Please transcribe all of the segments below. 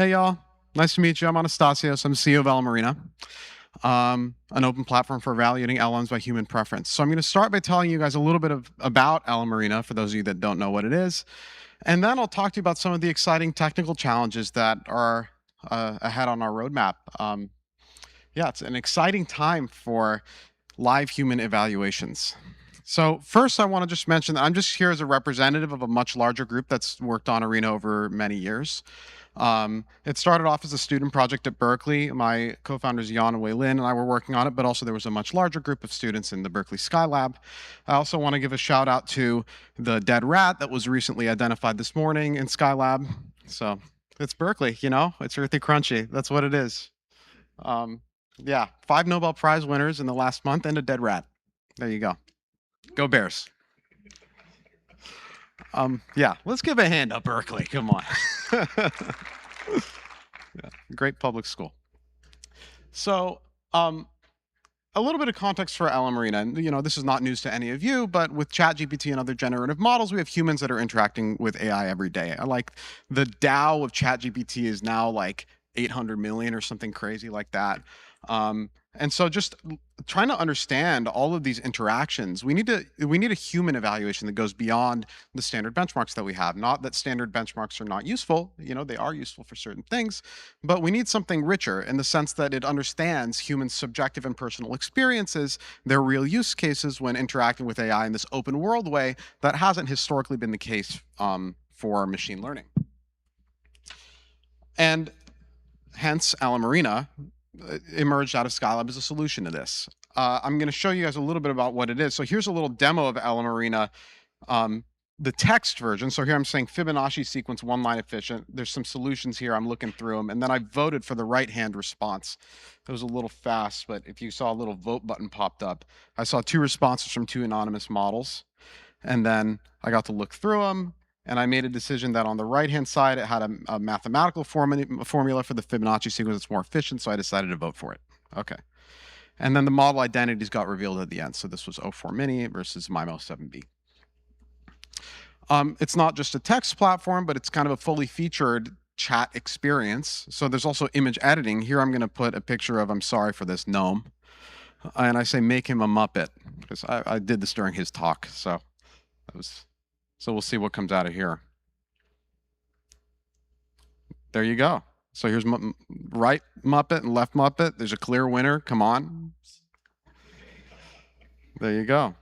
Hey, y'all. Nice to meet you. I'm Anastasios. I'm CEO of LMArena, an open platform for evaluating LLMs by human preference. So I'm going to start by telling you guys a little bit about LMArena for those of you that don't know what it is. And then I'll talk to you about some of the exciting technical challenges that are ahead on our roadmap. Yeah, it's an exciting time for live human evaluations. So first, I want to just mention that I'm just here as a representative of a much larger group that's worked on Arena over many years. It started off as a student project at Berkeley. My co-founders Jan and Wei Lin and I were working on it, but also there was a much larger group of students in the Berkeley Skylab. I also want to give a shout out to the dead rat that was recently identified this morning in Skylab. So it's Berkeley, it's earthy crunchy. That's what it is. Yeah, 5 Nobel Prize winners in the last month and a dead rat. There you go. Go Bears. Yeah, let's give a hand up Berkeley. Come on. Yeah, great public school. So, a little bit of context for LMArena. And, this is not news to any of you, but with ChatGPT and other generative models, we have humans that are interacting with AI every day. Like the DAO of ChatGPT is now like 800 million or something crazy like that. And so just trying to understand all of these interactions, we need a human evaluation that goes beyond the standard benchmarks that we have. Not that standard benchmarks are not useful, they are useful for certain things, but we need something richer in the sense that it understands human subjective and personal experiences, their real use cases when interacting with AI in this open world way that hasn't historically been the case for machine learning. And hence LMArena emerged out of Skylab as a solution to this. I'm going to show you guys a little bit about what it is. So here's a little demo of LMArena, the text version. So here I'm saying Fibonacci sequence 1 line efficient. There's some solutions here. I'm looking through them. And then I voted for the right-hand response. It was a little fast, but if you saw a little vote button popped up, I saw 2 responses from 2 anonymous models. And then I got to look through them. And I made a decision that on the right-hand side, it had a mathematical formula for the Fibonacci sequence that's more efficient, so I decided to vote for it. Okay. And then the model identities got revealed at the end. So this was O4 Mini versus MIMO 7B. It's not just a text platform, but it's kind of a fully featured chat experience. So there's also image editing. Here I'm going to put a picture of, I'm sorry for this, gnome. And I say make him a Muppet, because I did this during his talk. So we'll see what comes out of here. There you go. So here's right Muppet and left Muppet. There's a clear winner. Come on. There you go.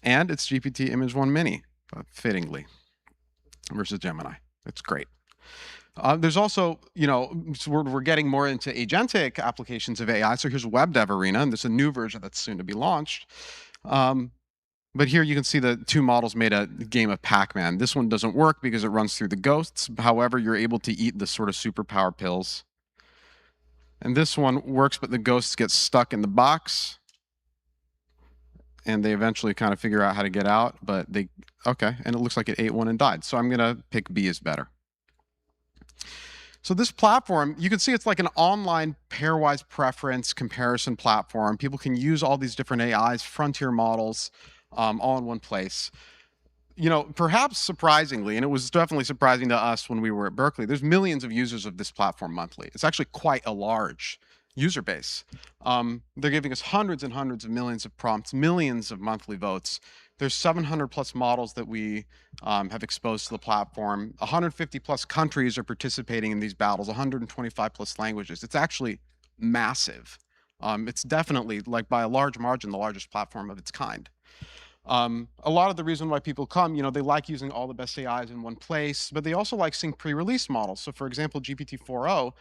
And it's GPT Image 1 Mini, fittingly, versus Gemini. It's great. There's also, we're getting more into agentic applications of AI. So here's WebDevArena, and there's a new version that's soon to be launched. But here you can see the 2 models made a game of Pac-Man. This one doesn't work because it runs through the ghosts. However, you're able to eat the sort of superpower pills. And this one works, but the ghosts get stuck in the box. And they eventually kind of figure out how to get out. But okay, and it looks like it ate one and died. So I'm going to pick B as better. So this platform, you can see it's like an online pairwise preference comparison platform. People can use all these different AIs, frontier models, all in one place. Perhaps surprisingly, and it was definitely surprising to us when we were at Berkeley, there's millions of users of this platform monthly. It's actually quite a large user base. They're giving us hundreds and hundreds of millions of prompts, millions of monthly votes. There's 700 plus models that we have exposed to the platform. 150 plus countries are participating in these battles, 125 plus languages. It's actually massive. It's definitely, like by a large margin, the largest platform of its kind. A lot of the reason why people come, they like using all the best AIs in one place, but they also like seeing pre-release models. So for example, GPT-4o,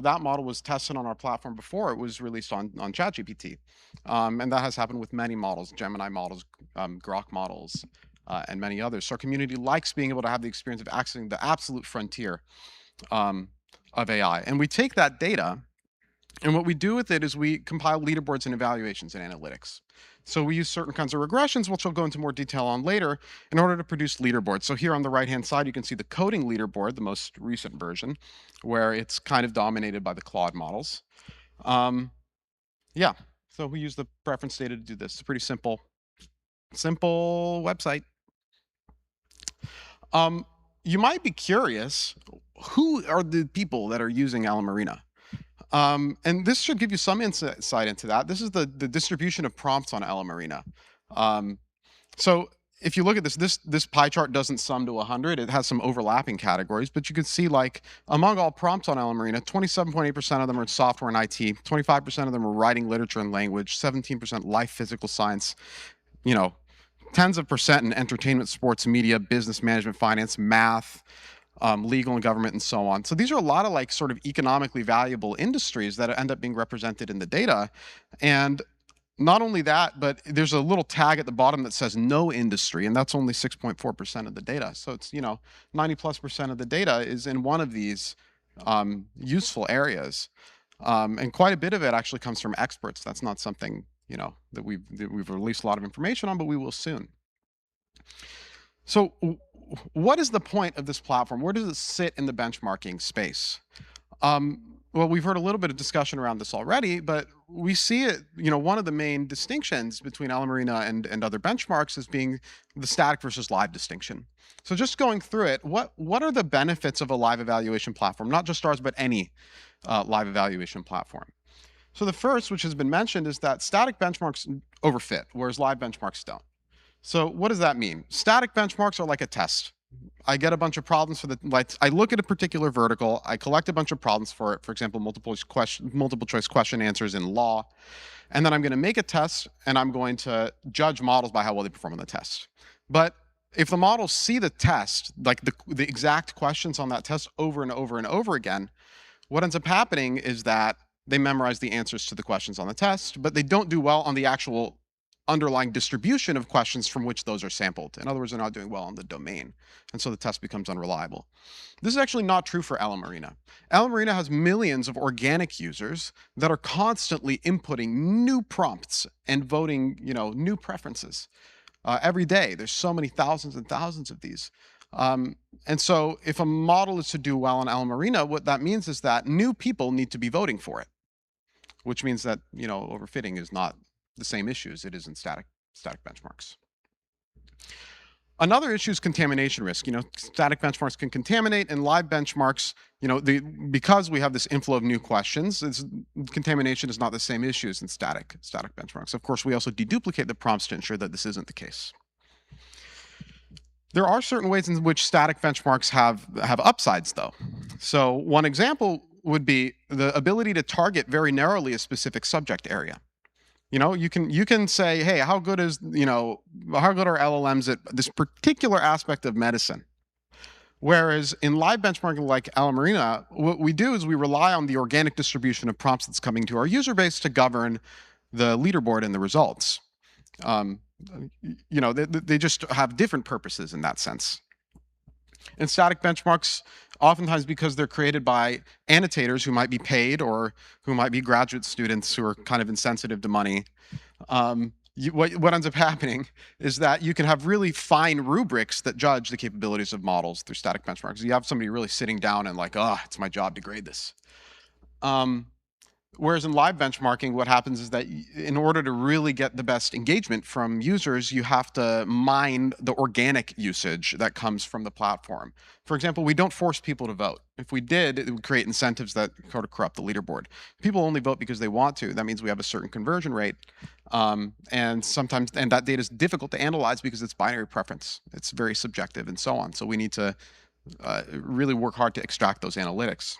that model was tested on our platform before it was released on ChatGPT. And that has happened with many models, Gemini models, Grok models, and many others. So our community likes being able to have the experience of accessing the absolute frontier of AI. And we take that data, and what we do with it is we compile leaderboards and evaluations and analytics. So we use certain kinds of regressions, which I'll go into more detail on later, in order to produce leaderboards. So here on the right-hand side, you can see the coding leaderboard, the most recent version, where it's kind of dominated by the Claude models. Yeah, so we use the preference data to do this. It's a pretty simple website. You might be curious, who are the people that are using LMArena? And this should give you some insight into that. This is the distribution of prompts on LMArena. Um, so if you look at this pie chart doesn't sum to 100. It has some overlapping categories, but you can see, like, among all prompts on LMArena, 27.8% of them are in software and IT, 25% of them are writing, literature, and language, 17% life, physical science, you know, tens of percent in entertainment, sports, media, business management, finance, math, legal and government, and so on. So these are a lot of, like, sort of economically valuable industries that end up being represented in the data. And not only that, but there's a little tag at the bottom that says no industry, and that's only 6.4% of the data. So it's, 90+% of the data is in one of these useful areas. And quite a bit of it actually comes from experts. That's not something, that we've released a lot of information on, but we will soon. So what is the point of this platform? Where does it sit in the benchmarking space? Well, we've heard a little bit of discussion around this already, but we see it, one of the main distinctions between LMArena and other benchmarks as being the static versus live distinction. So just going through it, what are the benefits of a live evaluation platform? Not just ours, but any live evaluation platform. So the first, which has been mentioned, is that static benchmarks overfit, whereas live benchmarks don't. So what does that mean? Static benchmarks are like a test. I get a bunch of problems I look at a particular vertical, I collect a bunch of problems for it, for example, multiple choice question answers in law, and then I'm going to make a test, and I'm going to judge models by how well they perform on the test. But if the models see the test, like the exact questions on that test over and over and over again, what ends up happening is that they memorize the answers to the questions on the test, but they don't do well on the actual underlying distribution of questions from which those are sampled. In other words, they're not doing well on the domain, and so the test becomes unreliable. This is actually not true for LMArena. LMArena has millions of organic users that are constantly inputting new prompts and voting, new preferences every day. There's so many thousands and thousands of these. And so if a model is to do well on LMArena, what that means is that new people need to be voting for it, which means that, overfitting is not the same issue as it is in static benchmarks. Another issue is contamination risk. Static benchmarks can contaminate, and live benchmarks, because we have this inflow of new questions, contamination is not the same issue as in static benchmarks. Of course, we also deduplicate the prompts to ensure that this isn't the case. There are certain ways in which static benchmarks have upsides, though. So one example would be the ability to target very narrowly a specific subject area. You can say, hey, how good are LLMs at this particular aspect of medicine? Whereas in live benchmarking like LMArena, what we do is we rely on the organic distribution of prompts that's coming to our user base to govern the leaderboard and the results. They just have different purposes in that sense. And static benchmarks, oftentimes because they're created by annotators who might be paid or who might be graduate students who are kind of insensitive to money, what ends up happening is that you can have really fine rubrics that judge the capabilities of models through static benchmarks. You have somebody really sitting down and like, it's my job to grade this. Whereas in live benchmarking, what happens is that in order to really get the best engagement from users, you have to mine the organic usage that comes from the platform. For example, we don't force people to vote. If we did, it would create incentives that sort of corrupt the leaderboard. People only vote because they want to. That means we have a certain conversion rate. And that data is difficult to analyze because it's binary preference. It's very subjective and so on. So we need to really work hard to extract those analytics.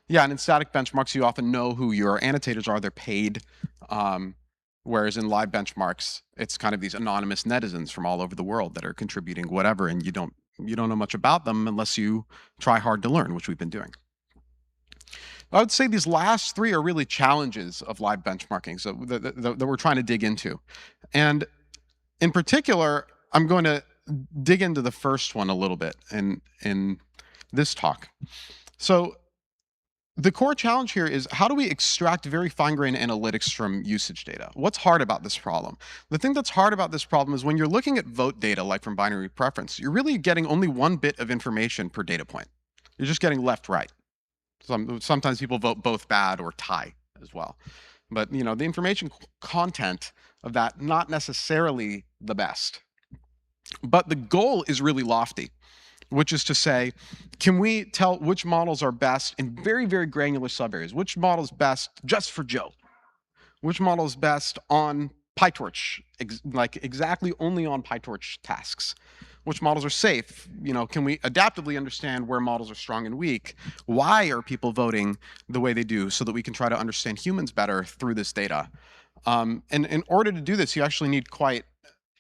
Yeah, and in static benchmarks, you often know who your annotators are. They're paid. Whereas in live benchmarks, it's kind of these anonymous netizens from all over the world that are contributing whatever, and you don't know much about them unless you try hard to learn, which we've been doing. I would say these last three are really challenges of live benchmarking, so that we're trying to dig into. And in particular, I'm going to dig into the first one a little bit in this talk. So the core challenge here is, how do we extract very fine-grained analytics from usage data? What's hard about this problem? The thing that's hard about this problem is when you're looking at vote data, like from binary preference, you're really getting only one bit of information per data point. You're just getting left, right. Sometimes people vote both bad or tie as well. But the information content of that, not necessarily the best. But the goal is really lofty. which is to say, can we tell which models are best in very, very granular subareas? Which model is best just for Joe? Which model is best on PyTorch, like exactly only on PyTorch tasks? Which models are safe? Can we adaptively understand where models are strong and weak? Why are people voting the way they do, so that we can try to understand humans better through this data? And in order to do this, you actually need quite,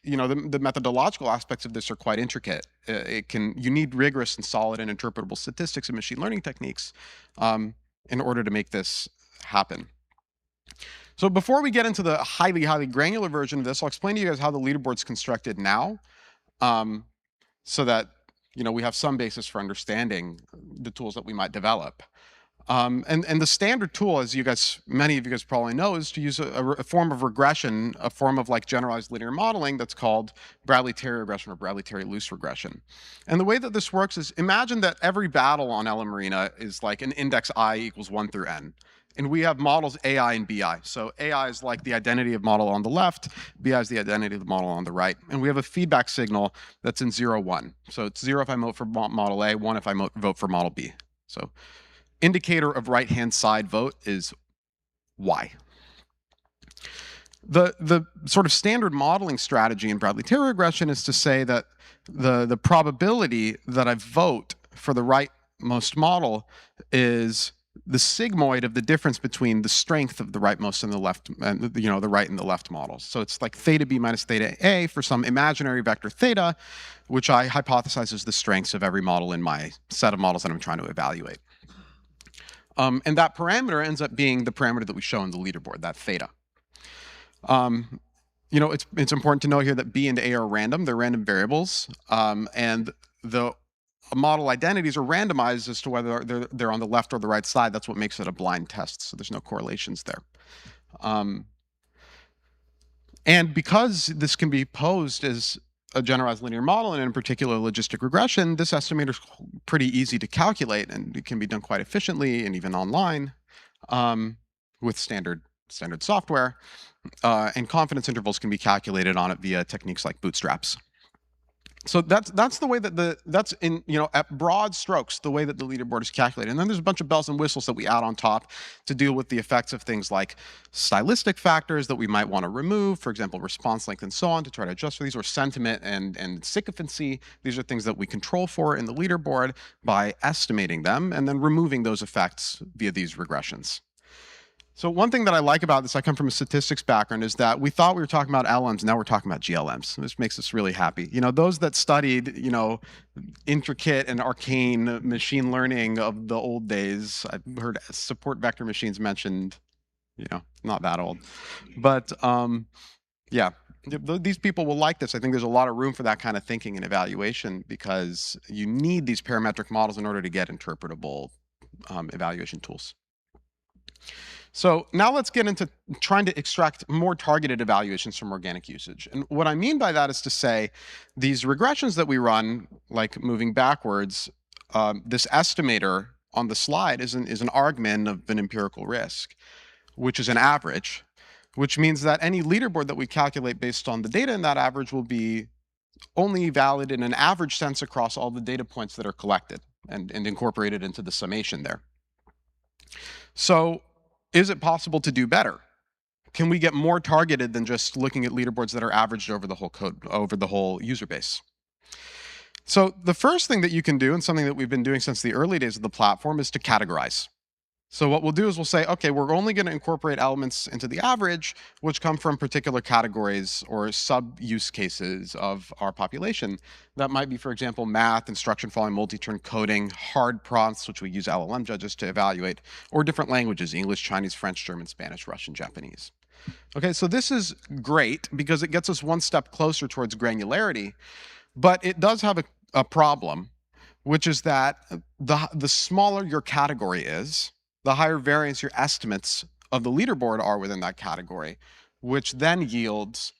the methodological aspects of this are quite intricate. You need rigorous and solid and interpretable statistics and machine learning techniques in order to make this happen. So before we get into the highly, highly granular version of this, I'll explain to you guys how the leaderboard's constructed now, so that we have some basis for understanding the tools that we might develop. And the standard tool, as many of you guys probably know, is to use a form of regression, a form of like generalized linear modeling that's called Bradley-Terry regression or Bradley-Terry-Luce regression. And the way that this works is, imagine that every battle on LMArena is like an index I equals 1 through n. And we have models AI and BI. So AI is like the identity of model on the left, BI is the identity of the model on the right. And we have a feedback signal that's in 0, 1. So it's 0 if I vote for model A, 1 if I vote for model B. So indicator of right-hand side vote is Y. The sort of standard modeling strategy in Bradley-Terry regression is to say that the probability that I vote for the rightmost model is the sigmoid of the difference between the strength of the rightmost and the left, and the right and the left models. So it's like theta b minus theta a for some imaginary vector theta, which I hypothesize is the strengths of every model in my set of models that I'm trying to evaluate. And that parameter ends up being the parameter that we show in the leaderboard, that theta. It's important to know here that B and A are random. They're random variables. And the model identities are randomized as to whether they're on the left or the right side. That's what makes it a blind test. So there's no correlations there. And because this can be posed as a generalized linear model, and in particular logistic regression, this estimator is pretty easy to calculate, and it can be done quite efficiently and even online with standard software. And confidence intervals can be calculated on it via techniques like bootstraps. So that's the way that that's in, at broad strokes, the way that the leaderboard is calculated. And then there's a bunch of bells and whistles that we add on top to deal with the effects of things like stylistic factors that we might want to remove, for example, response length and so on, to try to adjust for these, or sentiment and sycophancy. These are things that we control for in the leaderboard by estimating them and then removing those effects via these regressions. So one thing that I like about this, I come from a statistics background, is that we thought we were talking about LMs, now we're talking about GLMs. This makes us really happy. Those that studied, intricate and arcane machine learning of the old days, I've heard support vector machines mentioned, not that old. But yeah, these people will like this. I think there's a lot of room for that kind of thinking and evaluation, because you need these parametric models in order to get interpretable evaluation tools. So now let's get into trying to extract more targeted evaluations from organic usage. And what I mean by that is to say, these regressions that we run, like moving backwards, this estimator on the slide is an argmin of an empirical risk, which is an average, which means that any leaderboard that we calculate based on the data in that average will be only valid in an average sense across all the data points that are collected and incorporated into the summation there. So is it possible to do better? Can we get more targeted than just looking at leaderboards that are averaged over the whole user base? So the first thing that you can do, and something that we've been doing since the early days of the platform, is to categorize. So what we'll do is we'll say, okay, we're only going to incorporate elements into the average which come from particular categories or sub-use cases of our population. That might be, for example, math, instruction following multi-turn coding, hard prompts, which we use LLM judges to evaluate, or different languages, English, Chinese, French, German, Spanish, Russian, Japanese. Okay, so this is great because it gets us one step closer towards granularity, but it does have a problem, which is that the smaller your category is, the higher variance your estimates of the leaderboard are within that category, which then yields,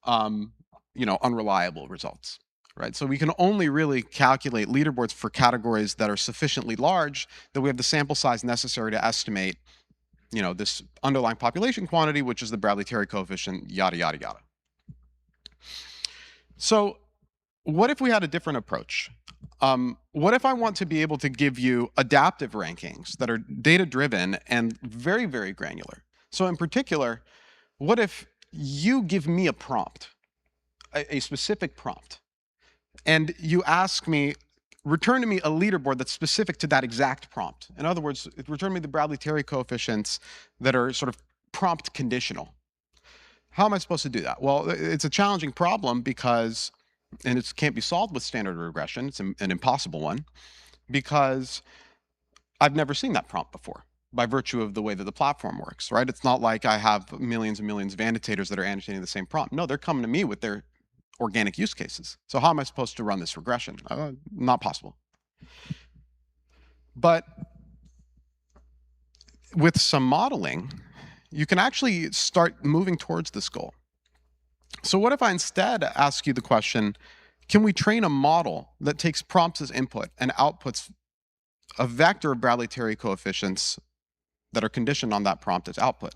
unreliable results, right? So we can only really calculate leaderboards for categories that are sufficiently large that we have the sample size necessary to estimate, this underlying population quantity, which is the Bradley-Terry coefficient, yada, yada, yada. So what if we had a different approach? What if I want to be able to give you adaptive rankings that are data-driven and very, very granular? So in particular, what if you give me a prompt, a specific prompt, and you ask me, return to me a leaderboard that's specific to that exact prompt. In other words, return me the Bradley-Terry coefficients that are sort of prompt conditional. How am I supposed to do that? Well, it's a challenging problem because, and it can't be solved with standard regression. It's an impossible one because I've never seen that prompt before by virtue of the way that the platform works, right? It's not like I have millions and millions of annotators that are annotating the same prompt. No, they're coming to me with their organic use cases. So how am I supposed to run this regression? Not possible. But with some modeling, you can actually start moving towards this goal. So what if I instead ask you the question, can we train a model that takes prompts as input and outputs a vector of Bradley-Terry coefficients that are conditioned on that prompt as output?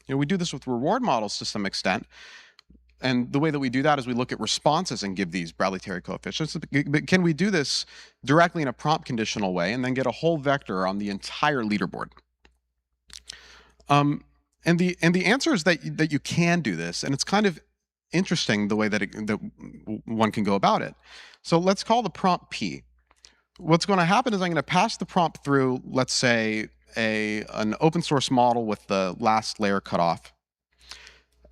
We do this with reward models to some extent. And the way that we do that is we look at responses and give these Bradley-Terry coefficients. But can we do this directly in a prompt conditional way and then get a whole vector on the entire leaderboard? And the answer is that you can do this, and it's kind of interesting the way that one can go about it. So let's call the prompt P. What's going to happen is I'm going to pass the prompt through, let's say, an open source model with the last layer cut off.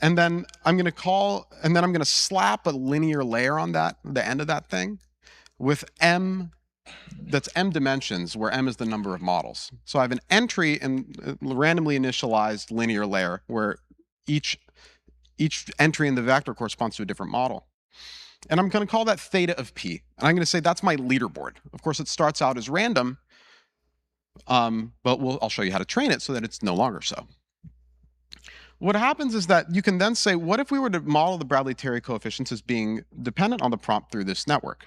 And then I'm going to slap a linear layer on the end of that thing with m, that's m dimensions, where m is the number of models. So I have an entry in randomly initialized linear layer where each entry in the vector corresponds to a different model. And I'm going to call that theta of p. And I'm going to say that's my leaderboard. Of course, it starts out as random, but I'll show you how to train it so that it's no longer so. What happens is that you can then say, what if we were to model the Bradley-Terry coefficients as being dependent on the prompt through this network?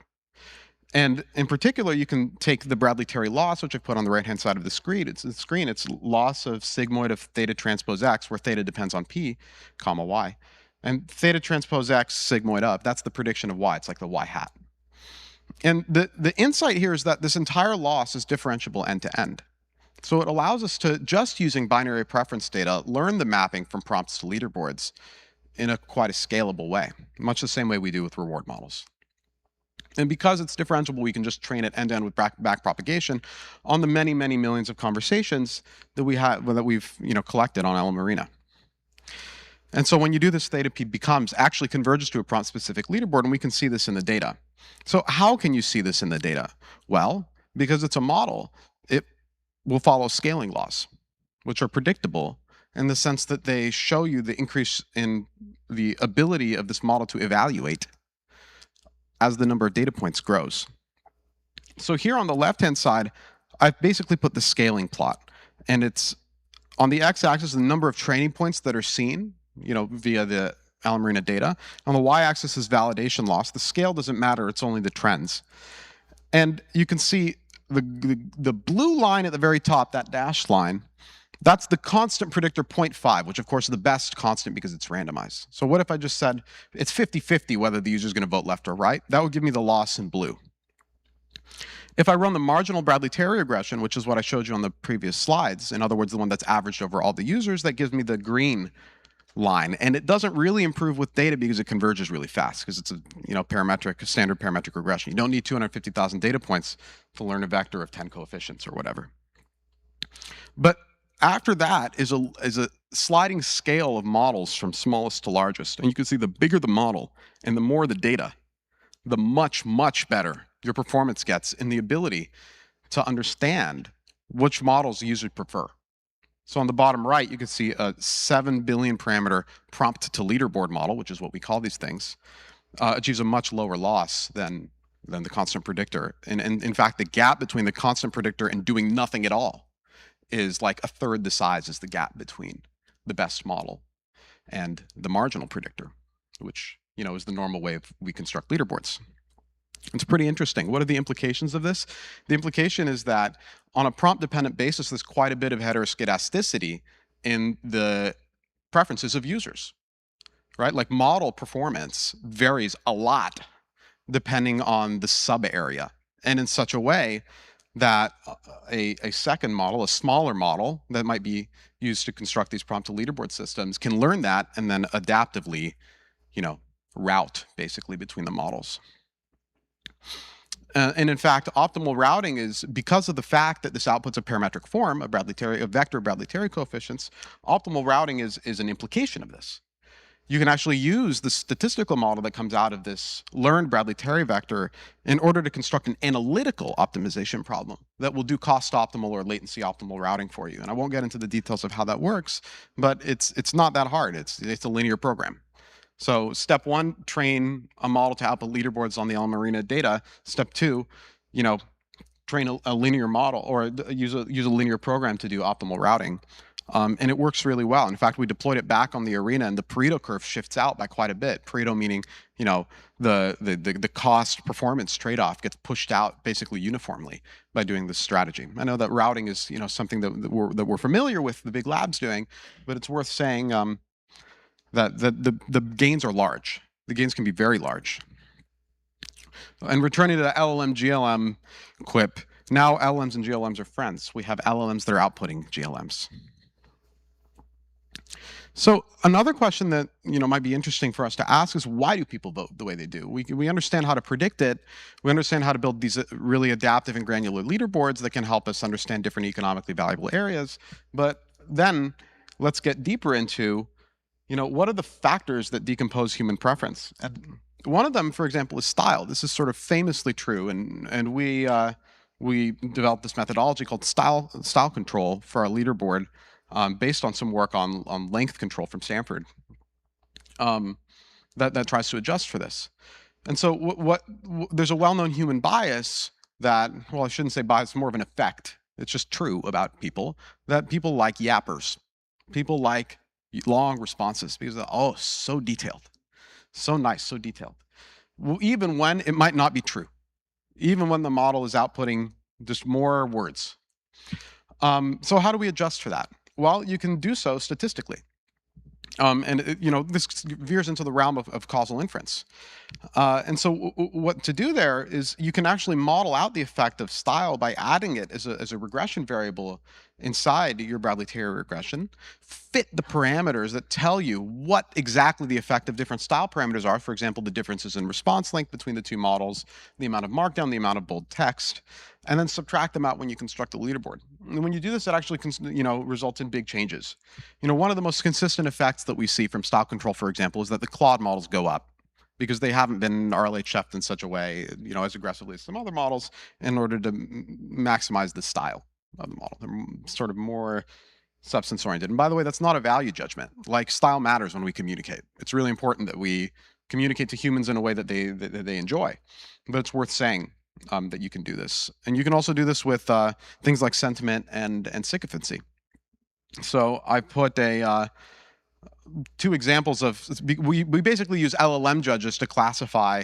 And in particular, you can take the Bradley-Terry loss, which I put on the right-hand side of the screen. It's loss of sigmoid of theta transpose x, where theta depends on p, comma y. And theta transpose x sigmoid up, that's the prediction of y. It's like the y hat. And the insight here is that this entire loss is differentiable end to end. So it allows us to, just using binary preference data, learn the mapping from prompts to leaderboards in quite a scalable way, much the same way we do with reward models. And because it's differentiable, we can just train it end-to-end with back propagation on the many, many millions of conversations that we've collected on LMArena. And so when you do this, theta p actually converges to a prompt-specific leaderboard, and we can see this in the data. So how can you see this in the data? Well, because it's a model, it will follow scaling laws, which are predictable in the sense that they show you the increase in the ability of this model to evaluate as the number of data points grows. So here on the left-hand side, I've basically put the scaling plot, and it's on the x-axis the number of training points that are seen, via the LMArena data. On the y-axis is validation loss. The scale doesn't matter; it's only the trends. And you can see the blue line at the very top, that dashed line, that's the constant predictor 0.5, which of course is the best constant because it's randomized. So what if I just said it's 50-50 whether the user is going to vote left or right? That would give me the loss in blue. If I run the marginal Bradley-Terry regression, which is what I showed you on the previous slides, in other words, the one that's averaged over all the users, that gives me the green line. And it doesn't really improve with data because it converges really fast because it's a standard parametric regression. You don't need 250,000 data points to learn a vector of 10 coefficients or whatever. But after that is a sliding scale of models from smallest to largest. And you can see the bigger the model and the more the data, the much, much better your performance gets in the ability to understand which models the users prefer. So on the bottom right, you can see a 7 billion parameter prompt to leaderboard model, which is what we call these things, achieves a much lower loss than the constant predictor. And in fact, the gap between the constant predictor and doing nothing at all is like a third the size as the gap between the best model and the marginal predictor, which is the normal way we construct leaderboards. It's pretty interesting. What are the implications of this? The implication is that on a prompt-dependent basis, there's quite a bit of heteroscedasticity in the preferences of users, right? Like model performance varies a lot depending on the sub area, and in such a way that a second model, a smaller model that might be used to construct these prompt to leaderboard systems, can learn that and then adaptively, you know, route basically between the models. And in fact, optimal routing is, because of the fact that this outputs a parametric form, a vector of Bradley-Terry coefficients, optimal routing is an implication of this. You can actually use the statistical model that comes out of this learned Bradley-Terry vector in order to construct an analytical optimization problem that will do cost optimal or latency optimal routing for you. And I won't get into the details of how that works, but it's not that hard. It's a linear program. So step one, train a model to output leaderboards on the LMArena data. Step two, train a linear model, or use a linear program to do optimal routing. And it works really well. In fact, we deployed it back on the arena, and the Pareto curve shifts out by quite a bit. Pareto meaning, the cost performance trade-off gets pushed out basically uniformly by doing this strategy. I know that routing is, something that we're familiar with the big labs doing, but it's worth saying that the gains are large. The gains can be very large. And returning to the LLM GLM quip, now LLMs and GLMs are friends. We have LLMs that are outputting GLMs. So another question that might be interesting for us to ask is, why do people vote the way they do? We understand how to predict it. We understand how to build these really adaptive and granular leaderboards that can help us understand different economically valuable areas. But then let's get deeper into, what are the factors that decompose human preference? And one of them, for example, is style. This is sort of famously true, and we developed this methodology called style control for our leaderboard. Based on some work on length control from Stanford, that tries to adjust for this. And so there's a well-known human bias that, well, I shouldn't say bias, more of an effect. It's just true about people, that people like yappers. People like long responses because they're, so detailed, so nice, so detailed. Well, even when it might not be true, even when the model is outputting just more words. So how do we adjust for that? Well, you can do so statistically. This veers into the realm of causal inference. And so what to do there is you can actually model out the effect of style by adding it as a regression variable inside your Bradley-Terry regression, fit the parameters that tell you what exactly the effect of different style parameters are. For example, the differences in response length between the two models, the amount of markdown, the amount of bold text, and then subtract them out when you construct a leaderboard. And when you do this, it actually results in big changes. One of the most consistent effects that we see from style control, for example, is that the Claude models go up because they haven't been RLHF'd in such a way, as aggressively as some other models, in order to maximize the style of the model. They're sort of more substance oriented. And by the way, that's not a value judgment. Like, style matters when we communicate. It's really important that we communicate to humans in a way that they enjoy. But it's worth saying that you can do this. And you can also do this with things like sentiment and sycophancy. So I put two examples of, we basically use LLM judges to classify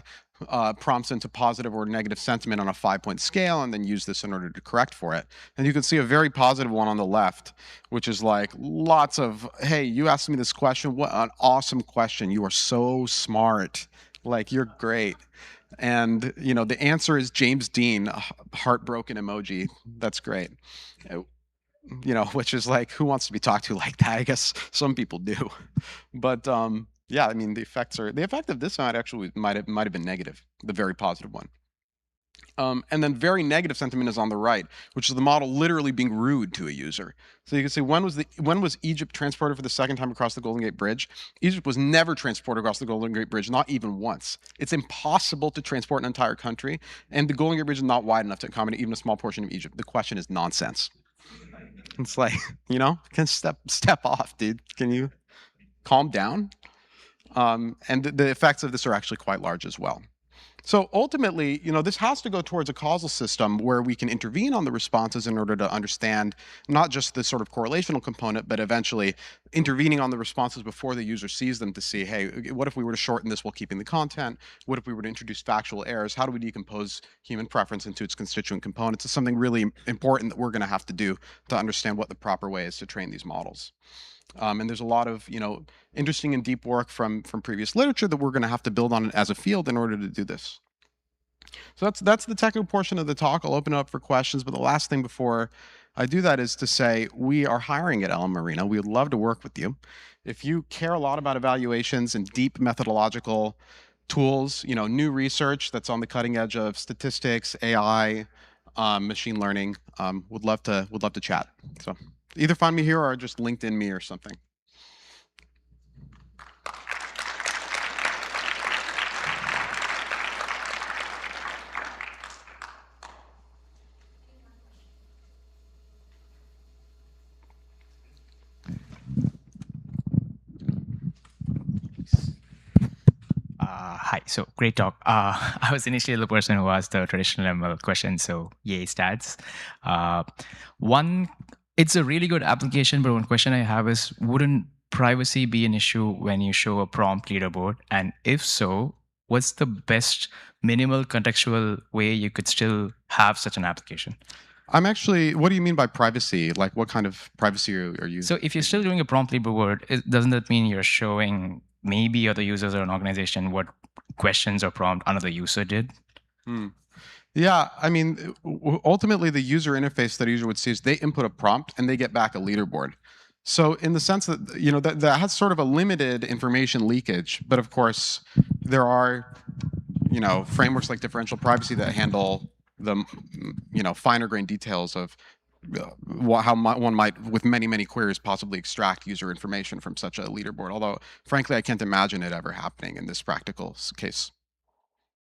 prompts into positive or negative sentiment on a 5-point scale, and then use this in order to correct for it. And you can see a very positive one on the left, which is like lots of, hey, you asked me this question, what an awesome question, you are so smart, like, you're great. And the answer is James Dean, heartbroken emoji. That's great. Which is like, who wants to be talked to like that? I guess some people do. But yeah, I mean, the effect of this actually might have been negative, the very positive one. And then very negative sentiment is on the right, which is the model literally being rude to a user. So you can see, when was Egypt transported for the second time across the Golden Gate Bridge? Egypt was never transported across the Golden Gate Bridge, not even once. It's impossible to transport an entire country, and the Golden Gate Bridge is not wide enough to accommodate even a small portion of Egypt. The question is nonsense. It's like, can step off, dude. Can you calm down? And the effects of this are actually quite large as well. So ultimately, this has to go towards a causal system where we can intervene on the responses in order to understand not just the sort of correlational component, but eventually intervening on the responses before the user sees them to see, hey, what if we were to shorten this while keeping the content? What if we were to introduce factual errors? How do we decompose human preference into its constituent components? It's something really important that we're going to have to do to understand what the proper way is to train these models. And there's a lot of interesting and deep work from previous literature that we're going to have to build on as a field in order to do this. So that's the technical portion of the talk. I'll open it up for questions, but the last thing before I do that is to say we are hiring at LMArena. We would love to work with you. If you care a lot about evaluations and deep methodological tools, new research that's on the cutting edge of statistics, AI, machine learning, would love to chat. So either find me here or just LinkedIn me or something. Hi. So great talk. I was initially the person who asked the traditional ML question. So yay, stats. One, it's a really good application, but one question I have is, wouldn't privacy be an issue when you show a prompt leaderboard? And if so, what's the best minimal contextual way you could still have such an application? What do you mean by privacy? Like what kind of privacy are you? So if you're still doing a prompt leaderboard, doesn't that mean you're showing maybe other users or an organization what questions or prompt another user did? Yeah, I mean, ultimately, the user interface that a user would see is they input a prompt and they get back a leaderboard. So, in the sense that that has sort of a limited information leakage, but of course, there are frameworks like differential privacy that handle the finer grained details of how one might, with many queries, possibly extract user information from such a leaderboard. Although, frankly, I can't imagine it ever happening in this practical case.